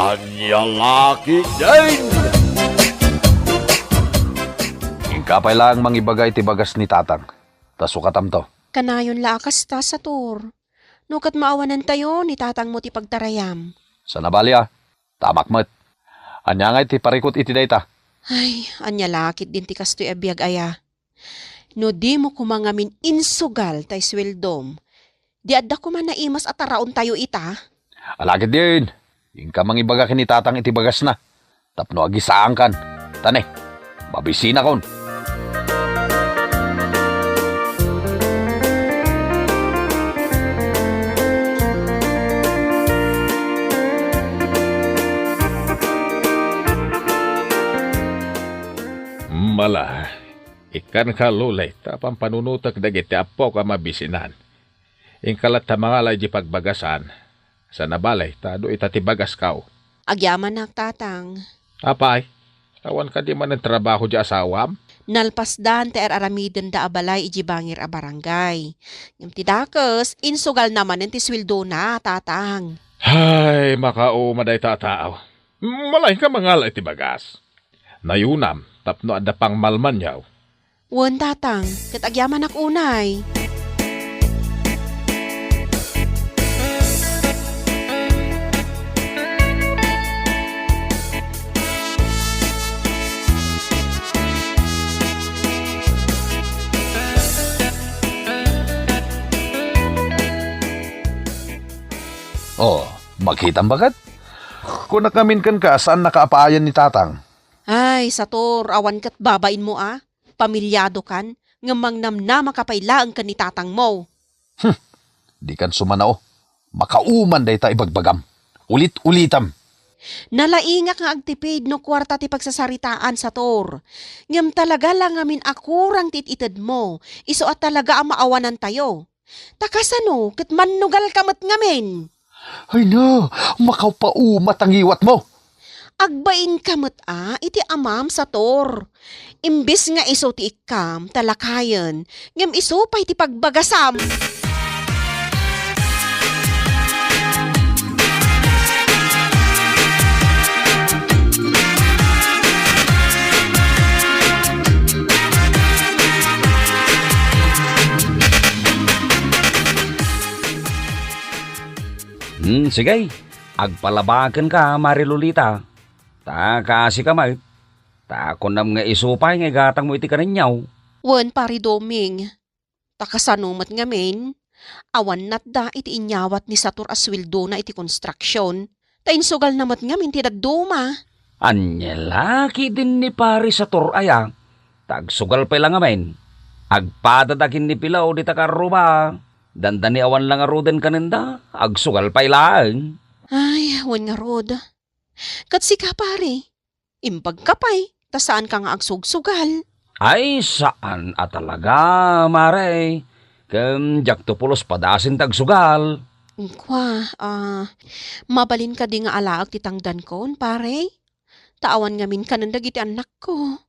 Anya laki din! Ingkapay lang mangibagay ti bagas ni tatang. Tasukatam to. Kanayon lakas ta sa tur. Nukat maawanan tayo ni tatang mo ti pagtarayam. Sa nabali tamak met. Anya nga ti parikot iti dayta. Ay, anya lakit din ti kastoy abiyag aya. No di mo kumangamin insugal tay sweldom. Di adda ko man naimas at taraon tayo ita. Alagid din. Ingka mangibaga kini tatang iti bagas na. Tapno agisaan kan. Tane, mabisina kon. Mala, ikan ka lulay, tapang panunutak dagiti apo ka mabisinan. Ingkalat ta mga lay di pagbagasan, sa nabalay, tado itatibagas kaw. Agyaman nak tatang. Apay, awan ka di man ng trabaho di asawam? Nalpasdan ti aramiden da abalay iji bangir a barangay. Yung tidakas, insugal naman ti sweldo na tatang. Ay, makaumaday tataaw. Malay ka mga lay tibagas. Nayunam, tapno ada pang malman yaw. Wan tatang, kat agyaman ak unay. Oh, makitang bagat? Kung nakamin kan ka, saan nakaapayan ni tatang? Ay, sator, awan kat babain mo Pamilyado kan, ngamang namnama kapailaan ka ni tatang mo. Di kan sumanao. Makauman day ta ibagbagam. Ulit-ulitam. Nalaingak nga agtipid no kwarta ti pagsasaritaan sator. Ngam talaga lang amin akurang titited mo, iso at talaga ang maawanan tayo. Takasano, kat manugal kamat ngamin. Ay na, makaumat ang iwat mo. Agbain kamot iti amam sa tor. Imbis nga iso ti ikam, talakayan, ngam iso pa iti pagbagasam. Sige, agpalabakan ka, Marilolita. Ta kasi kamay. Ta kunam nga isupay nga gatang mo iti kaninyaw. Wan pari doming. Takasanumat ngamin. Awan natda iti inyawat ni Satur aswildo na iti construction. Ta insugal namat ngamin ti dadduma. Anya laki din ni pari sa turaya. Tagsugal pa lang amin. Agpadadakin ni pilaw di takaruma. Dandani awan lang aruden kanenda. Agsugal pa ilang. Ay, wan nga rod. Kat si ka pare. Impag kapay. Ta saan ka nga agsugsugal? Ay saan talaga, mare. Jak tupulos padasin tagsugal. Kwa, mabalin ka di nga alaag ti tangdan kon, pare. Taawan ngamin ka nang dagiti anak ko.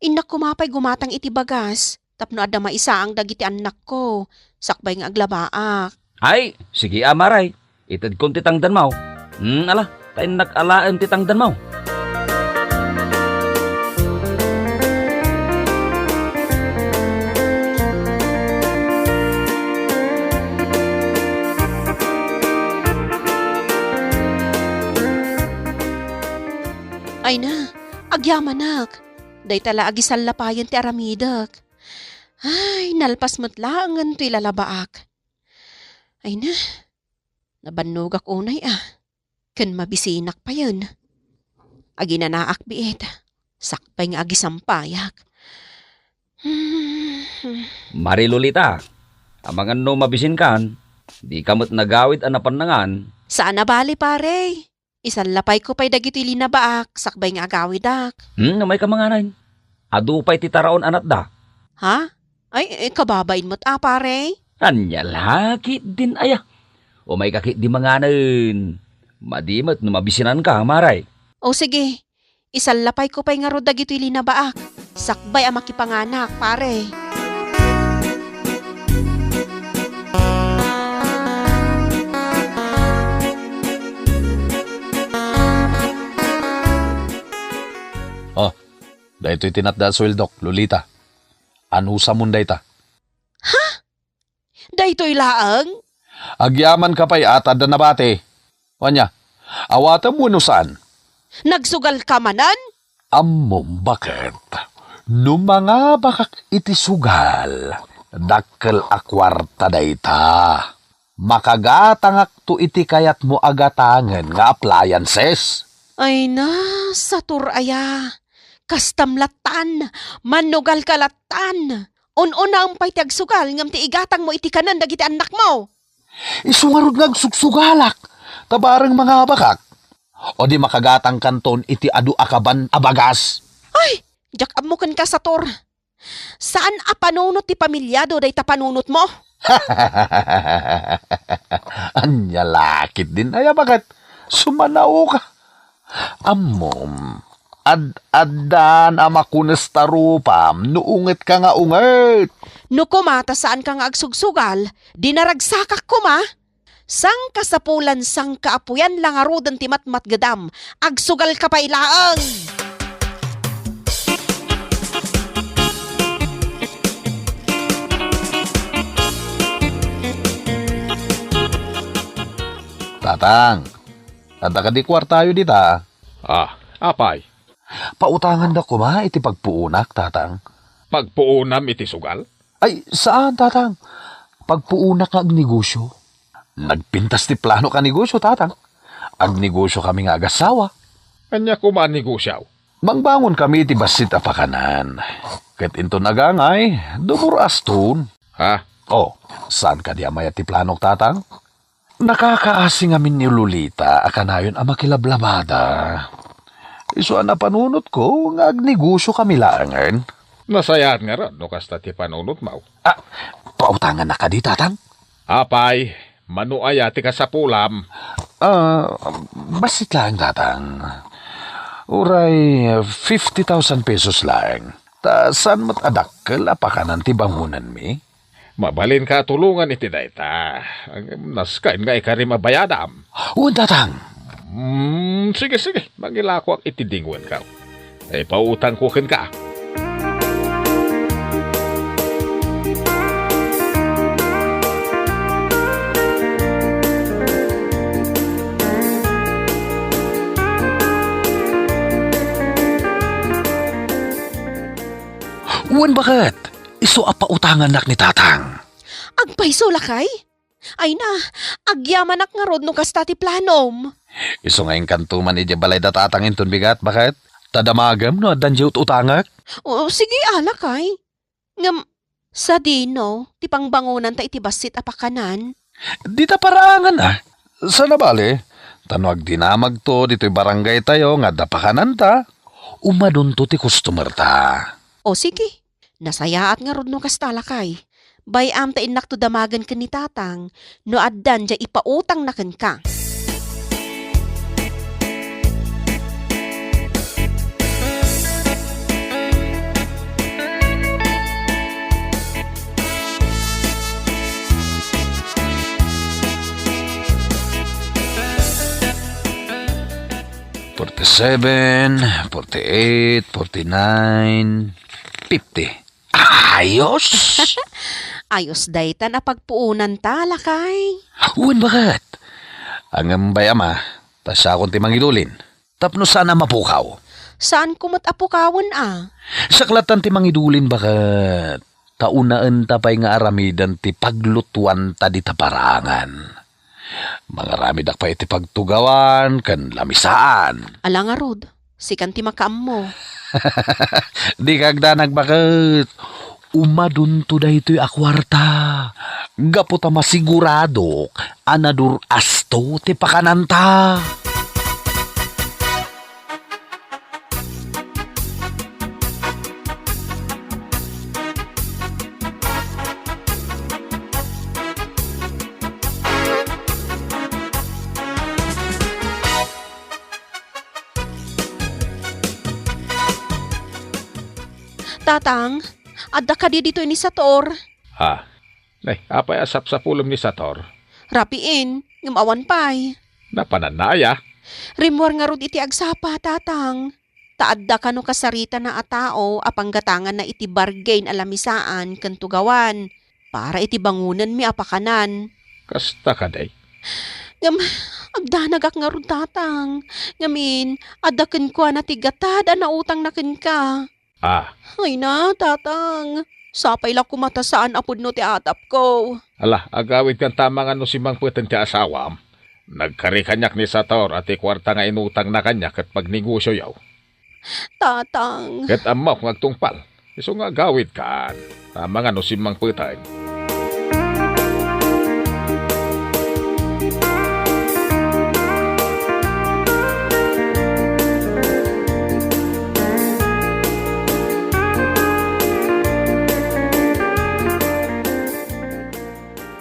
Inak ko mapay gumatang iti bagas. Tapno adda maisa ang dagiti anak ko. Sakbay nga aglabaak. Ay, sige amaray. Itad kon titangdan mo. Ala, tayo nag-alaan titangdan mo. Ay na, agyamanak. Day tala agisal lapayan ti aramidak. Ay, nalpas matlaangan ti lalabaak. Ay na, nabanugak unay Kan mabisinak pa yun. Aginanaak biit. Sakpay nga agisampayak. Marilolita, amangan no mabisin kan, di kamot nagawid anapan Saan na bali pare? Isan lapay ko pa'y dagiti linabaak. Sakbay nga agawidak. Namay ka manganan. Adu pa'y titaraon anat da. Ha? Ay, kababain mo't pare? Anya laki din aya. O may kakit di manganan. Madimot no mabisinan ka, maray. O sige, isan lapay ko pa'y nga ro dagiti linabaak. Sakbay ang makipanganak, pare. Dahito itinatda sweldok, Lolita. Anusa munday ta. Daytoy laang? Agyaman ka pa'y atad na nabate. Wanya, awata mo no saan? Nagsugal ka manan? Ammom bakit? No mga bakak iti sugal, dakkel akwarta dayta. Makagatangak to iti kayat mo agatangan nga appliances. Ay na, sa turaya. Kastamlatan, manugal kalatan. Un-una ang pay tiagsugal ngam ti igatang mo iti kanan dagiti anak mo. Isungarod nga sugsugalak, tabarang mga bakak. O di makagatang kanton iti adu akaban abagas. Ay, jak amukan ka sa tur. Saan apanunot ti pamilyado day tapanunot mo? Anya lakit din ay bakit? Sumanaw ka. Ammom, ad-addan amakunas tarupam, nuungit ka nga unget. No kumata saan ka nga agsugsugal, dinaragsakak kuma. Sang kasapulan sang kaapuyan lang arudan ti matmat gadam, agsugal ka pa ilaang. Tatang, ada ka di kwartayo dita. Apay. Pautangan da ko ma iti pagpuunak, tatang. Pagpuunam iti sugal? Ay, saan, tatang? Pagpuunak nga ag negosyo. Nagpintas ti plano ka negosyo, tatang. Ag negosyo kami nga agasawa. Anya kumaan negosyaw? Mangbangon kami iti basit apakanan. Ket into nagangay, dumur aston. Ha? Oh, saan ka di amaya ti planok, tatang? Nakakaasing amin ni Lolita akanayon ang makilablabada. Iso na panunot ko nga agnegosyo kami laangan. Nasayaan nga ron, no kasta ti panunot mau. Pautangan na ka di, tatang? Apay, manuaya ti kasapulam. Basit lang, tatang. Uray, 50,000 pesos lang. Ta saan mat adakkel apakanan ti bangunan mi? Mabalin ka tulungan iti dayta. Naskain nga ikari mabayadam. Uwan, tatang. Sige. Magilako ang itidingwan ka. Ay pautang kukin ka. Uwan, bakit? Iso apautangan nak ni tatang. Agpaiso lakay? Ay na, agyamanak nga rod no kastati planom. Iso nga yung kantuman iti balay da tatang inton bigat, bakit? Tadamagam no adan jiyot utangak? O sige alakay. Ngam, sa dino, ti pangbangunan ta iti basit apakanan. Di ta parangan ah. Sa nabali, tanwag dinamag to dito'y barangay tayo nga dapakanan ta. Umadun to ti customer ta. O sige, nasayaat nga rod no kastalakay. Bayam ta inak to damagan ka ni tatang, no addan dya ipautang na kan ka. $47, $48, $49, $50. Ayos! Ayos dayta na pagpuunan ta, lakay. Uwan, bakit? Ang bayama, tasya akong timangidulin. Tapno sana mapukaw. Saan kumot apukawon Saklatan timangidulin, bakit? Taunaan tapay nga aramidan ti paglutuan ta di taparangan. Mga ramidak pa iti pagtugawan, kan lamisaan. Ala nga rod, sikan ti makaam mo. Di kagdanag, bakit? Umadun to da ito'y akwarta. Gaputa masigurado, anadur asto ti pakananta. Tatang, adda ka di dito ni Sator. Ha? Nay, apay asap sa pulong ni Sator. Rapiin, ngumawan pay. Napananaya. Rimwar nga rod iti agsapa, tatang. Taadda ka no kasarita na atao apang gatangan na iti bargain alamisaan ken tugawan para iti bangunan mi apakanan. Kasta ka day. Ngam, agdanagak nga ron tatang. Ngamin, adaken ko na tigatad na utang na ken ka. Ah, Ay na, tatang. Sapay lang kumata saan apod no ti atap ko. ala, agawid kan tama nga no si Mang Puteng ti asawam. Nagkarikanyak ni Sator at ikwarta nga inutang na kanyak at pagnegosyo yaw. Tatang. Ket amaw nga agtungpal. Iso nga gawid kan. Tama nga no si Mang Puteng.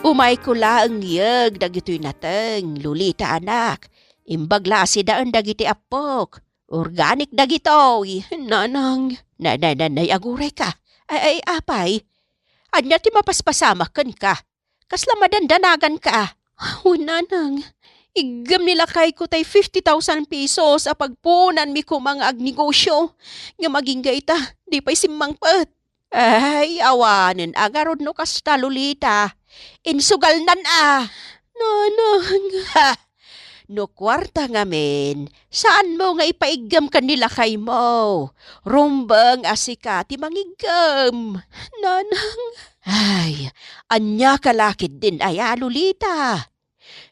Umay ko laang yag dagito'y nateng, lulita anak. Imbagla si daan dagiti apok. Organic dagitoy. Nanang, nanay aguray ka. Ay, apay. Anya ti mapaspasamakan ka. Kasla madandanagan ka. Nanang, igam nila kay ko tay 50,000 pesos a pagpunan mi ko mga agnegosyo. Nga maging gaita, di pa'y simmangpet. Ay, awanen agarod no kasta lulita. Insugal nan Nanang. Ha! No kwarta nga men, saan mo nga ipaigam kanila kay mo? Rumbang asika ti mangigam. Nanang. Ay, anya kalakid din ay lulita.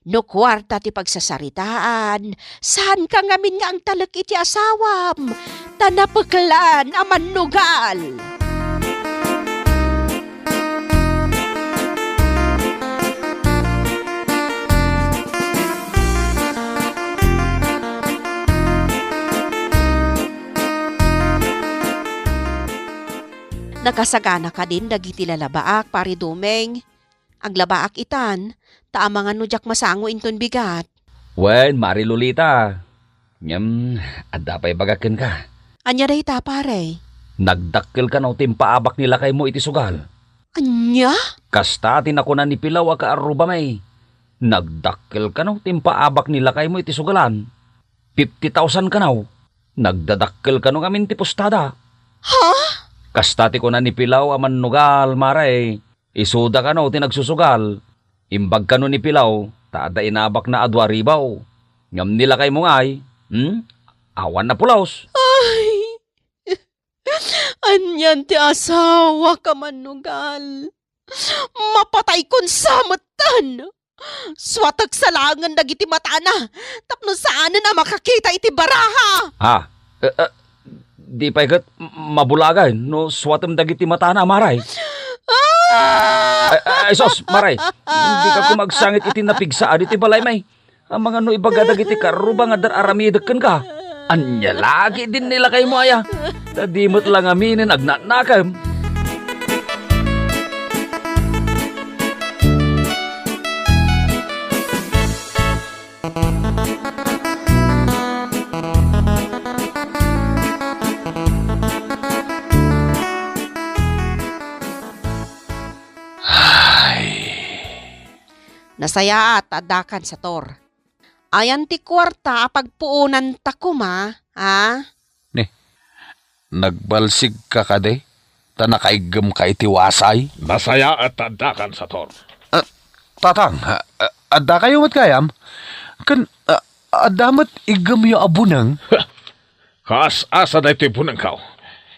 No kwarta ti pagsasaritaan, saan ka ngamin nga ang talak iti asawam? Tanapaklan aman nugal. Nakasagana ka din dagiti lalabaak, pari dumeng. Ang labaak itan, taamangan no jak masango inton bigat. Wen, Mari Lolita. Ngam, adda pa'y bagakin ka. Anya day ta, pare? Nagdakkel ka no timpaabak nila kay mo iti sugal. Anya? Kasta tinakunan ni Pilaw a kaaruba may. Nagdakkel ka no timpaabak nila kay mo iti sugalan. 50,000 ka naw. Nagdadakkel ka no ngamin ti postada. Ha? Kastati ko na ni Pilaw aman nugal, maray. Isuda ka no, tinagsusugal. Imbag ka no ni Pilaw, tada inabak na adwa ribaw. Ngam nila kay mo ngay, awan na pulaos. Ay! Anyan ti asawa ka manugal. Mapatay kon samutan. Swatag salangan dagiti matana. Tapno saan na makakita iti baraha. Ha? Di pa ikat mabulagay no swatem dagiti mata na maray. Ay sos, maray. Hindi ka kumagsangit iti napigsa iti balay may. Ang mga no ibaga dagiti karuba nga dararamidakan ka. Anya lagi din nila kay mo aya. Tadimot lang aminin agnanakam. Nasaya at adakan sa tor. Ayan ti kwarta pagpuunan ta kuma, ha? Nagbalsig ka kade? Ta nakaigam ka iti wasay? Nasaya at tadakan sa tor. Tatang, adda kayo mat kayam? Kan, adamat igam yung abunang? Kas asa na ito'y bunang kao.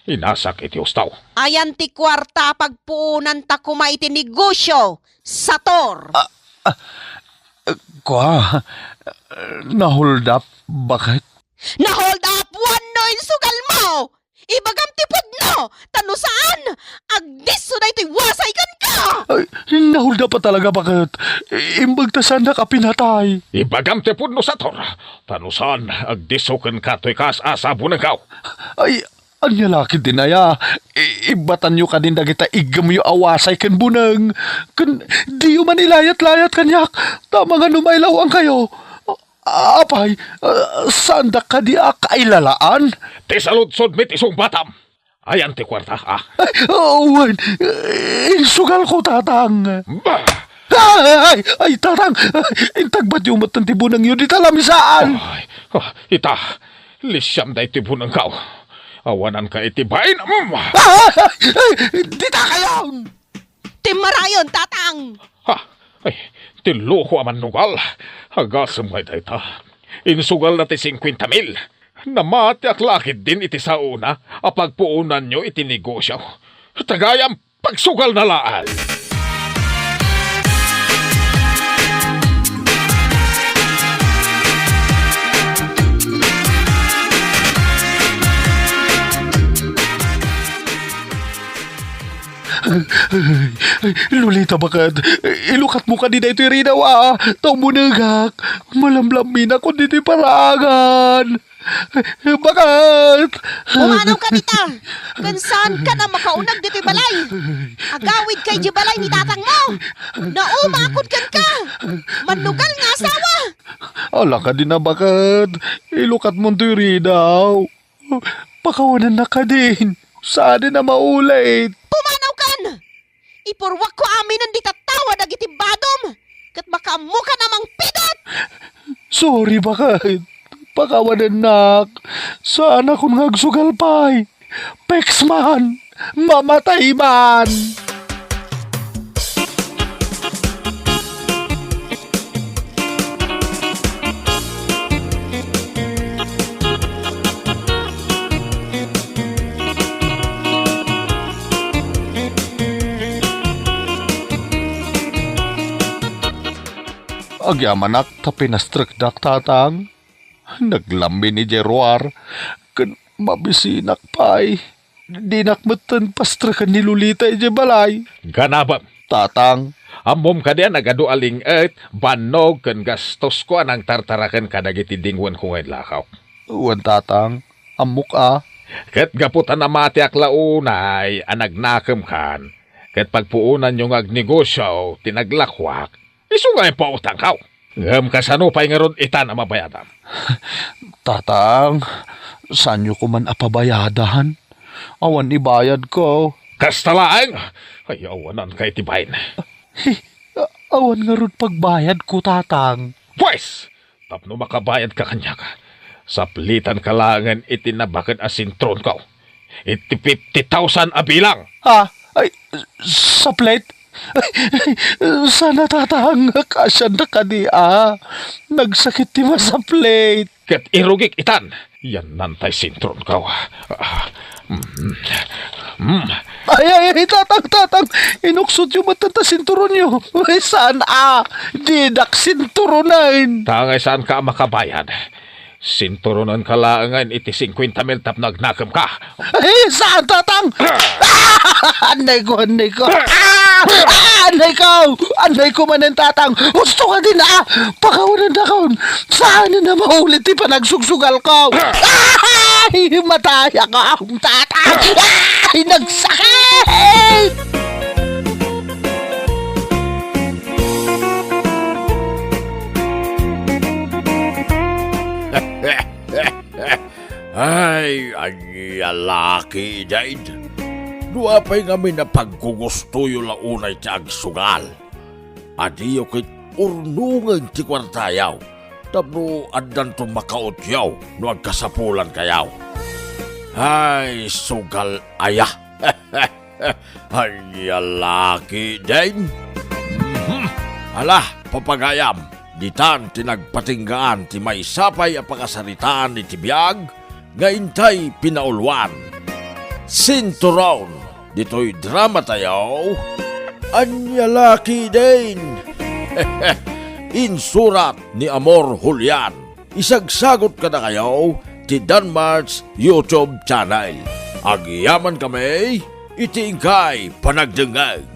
Inasak iti ustaw. Ayan ti kwarta pagpuunan ta kuma iti negosyo sa tor. Kwa, na-hold up, bakit? Na-hold up one no insugal mo! Ibagam tipod no! Tano saan? Agdiso na ito'y wasay kan ka! Ay, na-hold up pa talaga, bakit? Imbagtasan na ka pinatay. Ibagam te pudno sa tor. Tanusan, agdisokan ka to'y kas asa bunang kao. Ay, anya laki din aya. Ibatan nyo ka din dagita igam yung awasay kan bunang. Kan, di yung manilayat-layat kanyak. Tama nga numailaw ang kayo. Apay, sanda ka di kailalaan? Ti saludsod mit isong batam. Ayan ti kwarta, Ay, wan, insugal ko, tatang. Bah! Ay, tatang, intagbat yung matang tibunang yun, di talamisaan. Ita, lisyam da iti bunang kao. Awanan ka itibain. Di ta kayon! Timarayon, tatang! Ha, ay, tiluho aman nugal. Hagasam ngay dayta. Insugal na ti 50,000. Namati ak lakid din iti sa una, apagpuunan nyo iti negosyo. Tagayam, pagsugal na laan. Lolita bakad, ilukat mo ka din ito irinaw Tao mo nagak, malamlamin ako dito parangan. Bakit? Umanaw ka dita! Kansan ka na makaunag dito'y balay? Agawid kay di balay ni tatang mo! Naumakot kan ka! Manugal nga asawa! Ala ka din na bakit, ilukat mo ito irinaw. Pakawanan na ka din, saan na maulit? Pumanaw kan! Ipurwak ko amin ang ditatawa na gitibadom! Kat makamu ka namang pidot! Sorry bakit, pakawanan nak, saan akong ngagsugal pa'y? Pex man, mamatay man! Agyamanak tapi nastrukdak tatang. Naglambi ni Jeroar. Kan mabisinak pa'y. Dinakmatan pastrakan ni Lolita ije balay. Ganabam. Tatang. Amom ka diyan nagado aling banog kan gastos ko anang tartarakan ka dagiti dingwan ko ngayon lakaw. Uwan tatang. Amok Ket gaputan na mati ak launay anagnakam kan. Ket pagpuunan yung agnegosyo tinaglakwak. Isungay pa utang kaw. Ngam kasano pa'y nga ron itan na mabayadam. Tatang. Saan nyo ko man apabayadan? Awan ibayad ko. Kastalaang. Ay awanan kay tibayin. Awan nga ron pagbayad ko tatang. Pwes! Tapno makabayad ka kanya ka. Saplitan kalangan itinabakan asintron ka. Iti 50,000 abilang. Ha? Ay, sa plate? Sana tatang kasyan na kania. Nagsakit di ba sa plate? Ket irugik itan. Yan nantay sintron ka. Ay, tatang. Inuksot yung matanta sinturon nyo. Ay, saan Didak sinturonan. Tangay saan ka makabayad. Sinturonan kalangan iti 50,000 tap nagnakam ka. Ay, saan tatang? Anday ko. Anday ko man ang tatang. Gusto ka din Pakawanan na kaon. Saan na maulit pa nagsugsugal ko? Ay, mataya ka akong tatang. Ay, nagsakit! Ay, ang lalaki dyan. Dua pa'y kami na paggugusto yung launay ti agsugal. Adiyo kit urnungan ti kwartayaw. Tapno adan to makautyaw no agkasapulan kayaw. Ay, sugal ayah. Ang lalaki dyan. Alah, papagayam. Ditan tinagpatinggaan ti may sapay a pakasaritaan ni tibiyag. Ngaintay pinaulwan. Sinturon, dito'y drama tayo. Anyalaki din. Insurat ni Amor Julian. Isagsagot ka na kayo ti Danmar's YouTube channel. Agyaman kami, itiingkay panagdengag.